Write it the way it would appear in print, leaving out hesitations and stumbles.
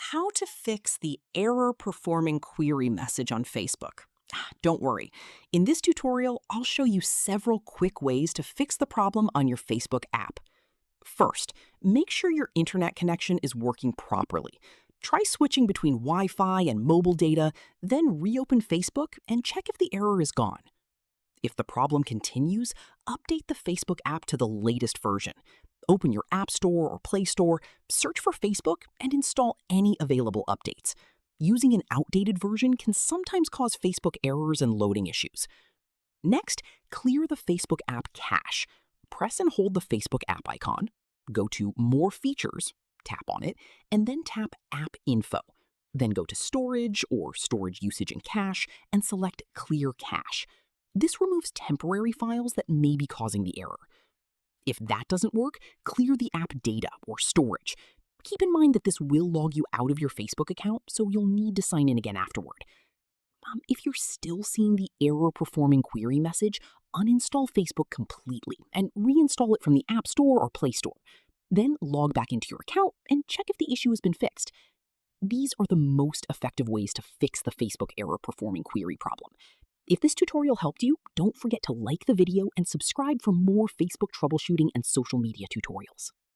How to fix the error performing query message on Facebook. Don't worry. In this tutorial, I'll show you several quick ways to fix the problem on your Facebook app. First, make sure your internet connection is working properly. Try switching between Wi-Fi and mobile data, then reopen Facebook and check if the error is gone. If the problem continues, update the Facebook app to the latest version. Open your App Store or Play Store, search for Facebook, and install any available updates. Using an outdated version can sometimes cause Facebook errors and loading issues. Next, clear the Facebook app cache. Press and hold the Facebook app icon, go to More Features, tap on it, and then tap App Info. Then go to Storage or Storage Usage and Cache and select Clear Cache. This removes temporary files that may be causing the error. If that doesn't work, clear the app data or storage. Keep in mind that this will log you out of your Facebook account, so you'll need to sign in again afterward. If you're still seeing the error performing query message, uninstall Facebook completely and reinstall it from the App Store or Play Store. Then log back into your account and check if the issue has been fixed. These are the most effective ways to fix the Facebook error performing query problem. If this tutorial helped you, don't forget to like the video and subscribe for more Facebook troubleshooting and social media tutorials.